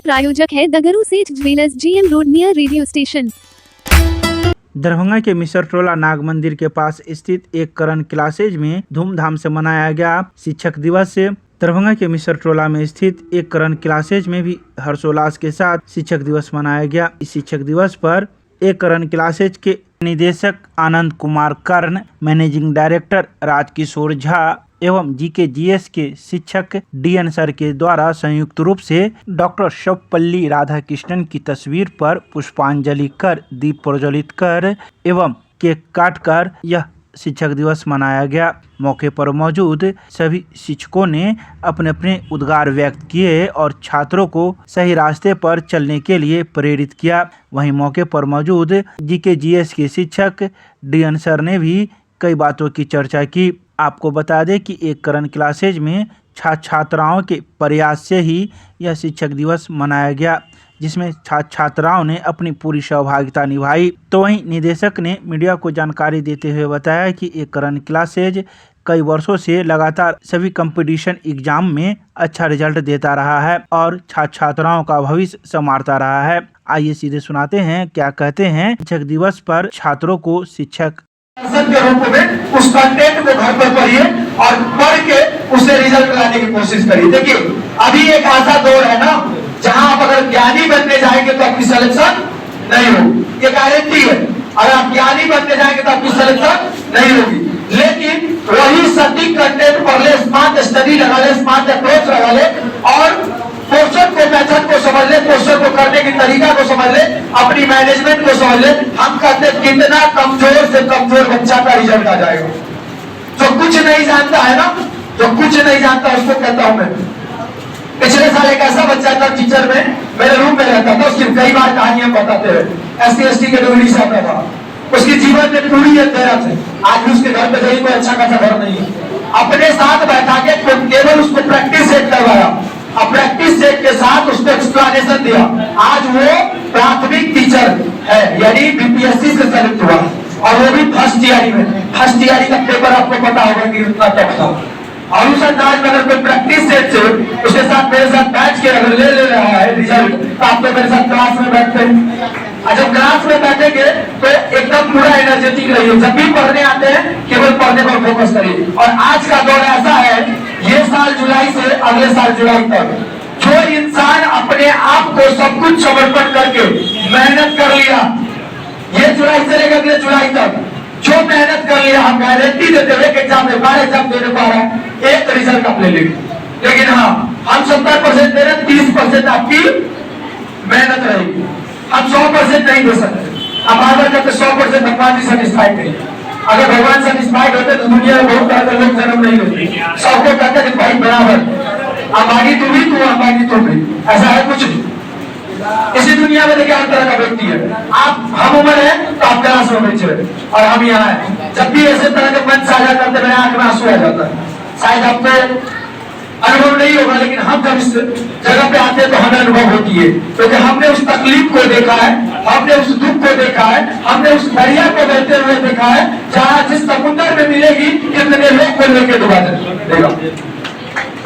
प्रायोजक है दगरू सेठ jewellers, GM road near radio station. Darbhanga के मिसरटोला नाग मंदिर के पास स्थित एक करण क्लासेज में धूमधाम से मनाया गया शिक्षक दिवस। दरभंगा के मिसरटोला में स्थित एक करण क्लासेज में भी हर्षोल्लास के साथ शिक्षक दिवस मनाया गया। इस शिक्षक दिवस पर एक करण क्लासेज के निदेशक आनंद कुमार कर्ण, मैनेजिंग डायरेक्टर राजकिशोर झा एवं GKGS के शिक्षक DN सर के द्वारा संयुक्त रूप से डॉक्टर सर्वपल्ली राधाकृष्णन की तस्वीर पर पुष्पांजलि कर, दीप प्रज्वलित कर एवं केक काटकर यह शिक्षक दिवस मनाया गया। मौके पर मौजूद सभी शिक्षकों ने अपने अपने उद्गार व्यक्त किए और छात्रों को सही रास्ते पर चलने के लिए प्रेरित किया। वहीं मौके पर मौजूद GKGS के शिक्षक DN सर ने भी कई बातों की चर्चा की। आपको बता दें कि एक करण क्लासेज में छात्राओं के प्रयास से ही यह शिक्षक दिवस मनाया गया, जिसमें छात्राओं ने अपनी पूरी सहभागिता निभाई। तो वहीं निदेशक ने मीडिया को जानकारी देते हुए बताया कि एक करण क्लासेज कई वर्षों से लगातार सभी कंपटीशन एग्जाम में अच्छा रिजल्ट देता रहा है और छात्राओं का भविष्य संवारता रहा है। आइए सीधे सुनाते हैं क्या कहते हैं शिक्षक दिवस पर छात्रों को शिक्षक के रूप में उस कंटेंट को घर पर पढ़िए और पढ़ के उसे रिजल्ट लाने की कोशिश करिए। देखिए अभी एक ऐसा दौर है ना जहां आप अगर ज्ञानी बनने जाएंगे तो आपकी सिलेक्शन नहीं होगी, ये गारंटी है। अगर आप ज्ञानी बनने जाएंगे तो आपकी सिलेक्शन नहीं होगी, लेकिन वही सटीक कंटेंट पढ़ ले, स्मार्ट स्टडी लगा ले, स्मार्ट अप्रोच लगा ले और क्वेश्चन को, मेथड को समझ ले, क्वेश्चन को करने की तरीका को समझ ले, अपनी मैनेजमेंट को समझ ले। हम कहते हैं कितना कमजोर से कमजोर बच्चा का रिजल्ट आ जाएगा। जो कुछ नहीं जानता है ना, जो कुछ नहीं जानता उसको कहता हूं मैं। पिछले साल एक ऐसा बच्चा था टीचर में, मेरे रूम में रहता था, उसकी कई बार कहानियां बताते हुए SC/ST के डोगरी से आता था। उसकी जीवन में पूरी अंधेरा थे। आज भी उसके घर पे कहीं कोई अच्छा खासा घर नहीं है। अपने साथ बैठा के केवल उसको प्रैक्टिस सेट करवाया और प्रैक्टिस सेट के साथ उसको एक्सप्लेनेशन दिया। आज वो प्राथमिक टीचर है, यानी BPSC से सेलेक्ट हुआ और वो भी फर्स्ट ईयर में। फर्स्ट ईयर का पेपर आपको पता होगा कि कितना टफ था। और उस अंदाज में अगर कोई प्रैक्टिस सेट से उसके साथ मेरे साथ बैठ के अगर ले रहा है रिजल्ट, तो आप तो मेरे साथ क्लास में बैठते हैं। जब क्लास में बैठेंगे तो एकदम पूरा एनर्जेटिक रहिए। जब भी पढ़ने आते हैं केवल पढ़ने पर फोकस करिए। और आज का दौर ऐसा है, ये साल जुलाई से अगले साल जुलाई तक जो इंसान अपने आप को सब कुछ समर्पण करके मेहनत कर लिया, ये जुलाई से लेकर अगले जुलाई तक जो मेहनत कर लिया, हम गारंटी देते हुए एग्जाम में 12 एग्जाम देने पा रहा है, एक रिजल्ट आप ले लेंगे। लेकिन हाँ, हम 70% दे रहे, 30% आपकी मेहनत रहेगी। हम 100% नहीं दे सकते। हम आगे करते 100% भगवान जी सेटिस्फाइड नहीं। अगर भगवान सेटिस्फाइड होते तो दुनिया में बहुत तरह के लोग जन्म नहीं होते। सबको कहते हैं भाई बराबर, अंबानी तू भी, तू अंबानी तू भी, ऐसा है कुछ नहीं। इसी दुनिया में देखिए हर तरह का व्यक्ति है। आप हम उम्र है तो आप क्लास में बैठे और हम यहाँ है। जब भी ऐसे तरह के मन साझा करते मेरे आंख में आंसू आ जाता है। शायद आपको अनुभव नहीं होगा, लेकिन हम जब इस जगह पे आते हैं तो हमें अनुभव होती है, क्योंकि हमने उस तकलीफ को देखा है, हमने उस दुख को देखा है, हमने उस दरिया को बहते हुए देखा है, जहाँ जिस समुद्र में मिलेगी कितने लोग को लेके डुबा देगा।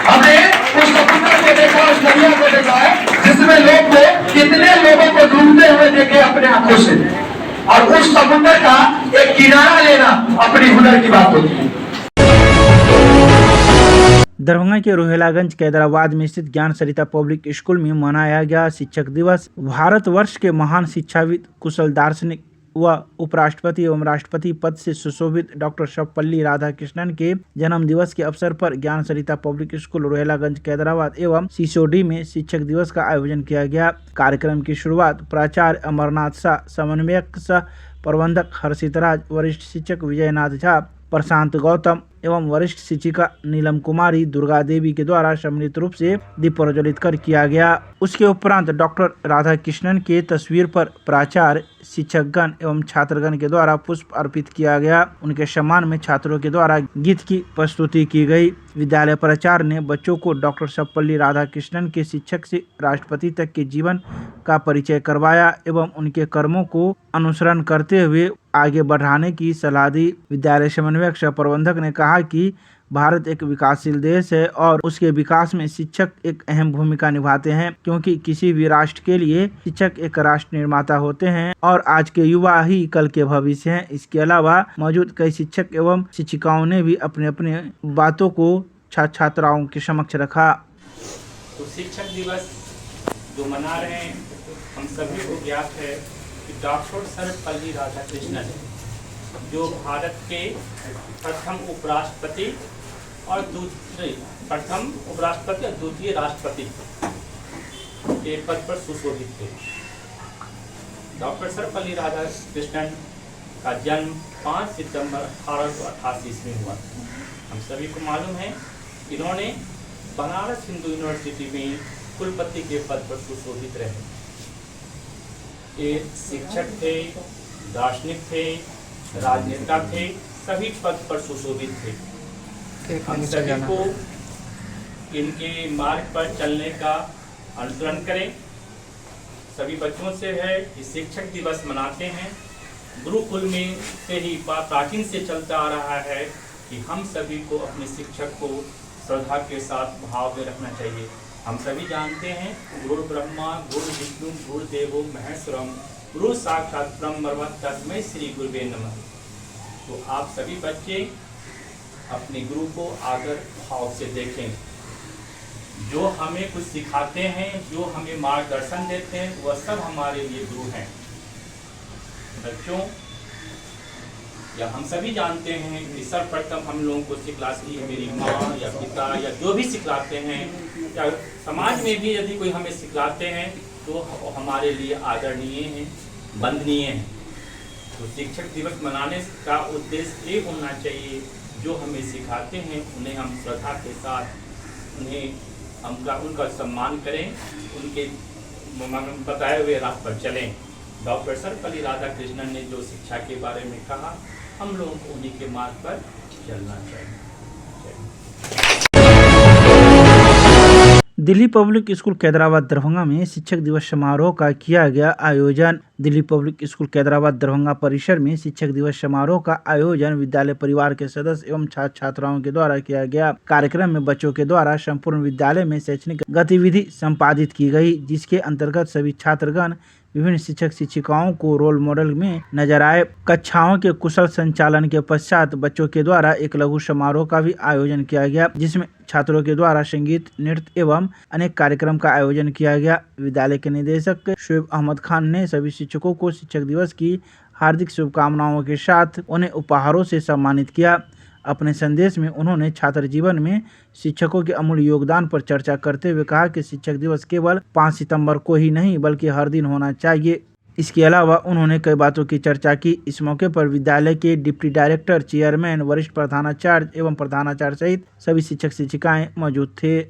हमने उस समुद्र को देखा, उस दरिया को देखा है जिसमें लोग को कितने लोगों को डूबते हुए देखे अपने आंखों से। और उस समुद्र का एक किनारा लेना अपनी हुनर की बात होती है। दरभंगा के रोहिलागंज कैदराबाद में स्थित ज्ञान सरिता पब्लिक स्कूल में मनाया गया शिक्षक दिवस। भारतवर्ष के महान शिक्षाविद, कुशल दार्शनिक व उपराष्ट्रपति एवं राष्ट्रपति पद से सुशोभित डॉक्टर सर्वपल्ली राधाकृष्णन के जन्म दिवस के अवसर पर ज्ञान सरिता पब्लिक स्कूल रोहिलागंज कैदराबाद एवं सिसोडी में शिक्षक दिवस का आयोजन किया गया। कार्यक्रम की शुरुआत प्राचार्य अमरनाथ शाह, समन्वयक सह प्रबंधक हर्षित राज, वरिष्ठ शिक्षक विजयनाथ झा, प्रशांत गौतम एवं वरिष्ठ शिक्षिका नीलम कुमारी दुर्गा देवी के द्वारा सम्मिलित रूप से दीप प्रज्वलित कर किया गया। उसके उपरांत डॉक्टर राधाकृष्णन के तस्वीर पर प्राचार्य, शिक्षकगण एवं छात्रगण के द्वारा पुष्प अर्पित किया गया। उनके सम्मान में छात्रों के द्वारा गीत की प्रस्तुति की गई। विद्यालय प्राचार्य ने बच्चों को डॉक्टर सर्वपल्ली राधाकृष्णन के शिक्षक से राष्ट्रपति तक के जीवन का परिचय करवाया एवं उनके कर्मों को अनुसरण करते हुए आगे बढ़ाने की सलाह दी। विद्यालय समन्वयक सह प्रबंधक ने कहा कि भारत एक विकासशील देश है और उसके विकास में शिक्षक एक अहम भूमिका निभाते हैं, क्योंकि किसी भी राष्ट्र के लिए शिक्षक एक राष्ट्र निर्माता होते हैं और आज के युवा ही कल के भविष्य हैं। इसके अलावा मौजूद कई शिक्षक एवं शिक्षिकाओं ने भी अपने अपने बातों को छात्राओं के समक्ष रखा। तो शिक्षक दिवस जो मना रहे हैं, हम सभी को ज्ञात है कि डॉक्टर सर्वपल्ली राधाकृष्णन जो भारत के प्रथम उपराष्ट्रपति और द्वितीय राष्ट्रपति के पद पर सुशोभित थे। डॉक्टर सर्वपल्ली राधाकृष्णन का जन्म 5 सितंबर 1888 ईस्वी में हुआ। हम सभी को मालूम है इन्होंने बनारस हिंदू यूनिवर्सिटी में कुलपति के पद पर सुशोभित रहे। ये शिक्षक थे, दार्शनिक थे, राजनेता थे, सभी पद पर सुशोभित थे। हम सभी को इनके मार्ग पर चलने का अनुसरण करें। सभी बच्चों से है कि शिक्षक दिवस मनाते हैं। गुरुकुल में से ही प्राचीन से चलता आ रहा है कि हम सभी को अपने शिक्षक को श्रद्धा के साथ भाव में रखना चाहिए। हम सभी जानते हैं गुरु ब्रह्मा गुरु विष्णु गुरु देवो महेश्वरम गुरु साक्षात ब्रह्म तस्मै श्री गुरुवे नमः। तो आप सभी बच्चे अपने गुरु को आदर भाव से देखें। जो हमें कुछ सिखाते हैं, जो हमें मार्गदर्शन देते हैं, वह सब हमारे लिए गुरु हैं। बच्चों या हम सभी जानते हैं कि सर्वप्रथम हम लोगों को सिखलाती है मेरी माँ या पिता या जो भी सिखलाते हैं, या समाज में भी यदि कोई हमें सिखलाते हैं तो हमारे लिए आदरणीय हैं, वंदनीय हैं। तो शिक्षक दिवस मनाने का उद्देश्य ये होना चाहिए, जो हमें सिखाते हैं उन्हें हम श्रद्धा के साथ उनका सम्मान करें, उनके बताए हुए राह पर चलें। डॉक्टर सर्वपल्ली राधाकृष्णन ने जो शिक्षा के बारे में कहा, हम लोगों को उन्हीं के मार्ग पर चलना चाहिए। दिल्ली पब्लिक स्कूल कैदराबाद दरभंगा में शिक्षक दिवस समारोह का किया गया आयोजन। दिल्ली पब्लिक स्कूल कैदराबाद दरभंगा परिसर में शिक्षक दिवस समारोह का आयोजन विद्यालय परिवार के सदस्य एवं छात्र छात्राओं के द्वारा किया गया। कार्यक्रम में बच्चों के द्वारा संपूर्ण विद्यालय में शैक्षणिक गतिविधि संपादित की गई, जिसके अंतर्गत सभी छात्रगण विभिन्न शिक्षक शिक्षिकाओं को रोल मॉडल में नजर आए। कक्षाओं के कुशल संचालन के पश्चात बच्चों के द्वारा एक लघु समारोह का भी आयोजन किया गया, जिसमें छात्रों के द्वारा संगीत, नृत्य एवं अनेक कार्यक्रम का आयोजन किया गया। विद्यालय के निदेशक शोएब अहमद खान ने सभी शिक्षकों को शिक्षक दिवस की हार्दिक शुभकामनाओं के साथ उन्हें उपहारों से सम्मानित किया। अपने संदेश में उन्होंने छात्र जीवन में शिक्षकों के अमूल्य योगदान पर चर्चा करते हुए कहा कि शिक्षक दिवस केवल 5 सितंबर को ही नहीं बल्कि हर दिन होना चाहिए। इसके अलावा उन्होंने कई बातों की चर्चा की। इस मौके पर विद्यालय के डिप्टी डायरेक्टर, चेयरमैन, वरिष्ठ प्रधानाचार्य एवं प्रधानाचार्य सहित सभी शिक्षक शिक्षिकाएं मौजूद थे।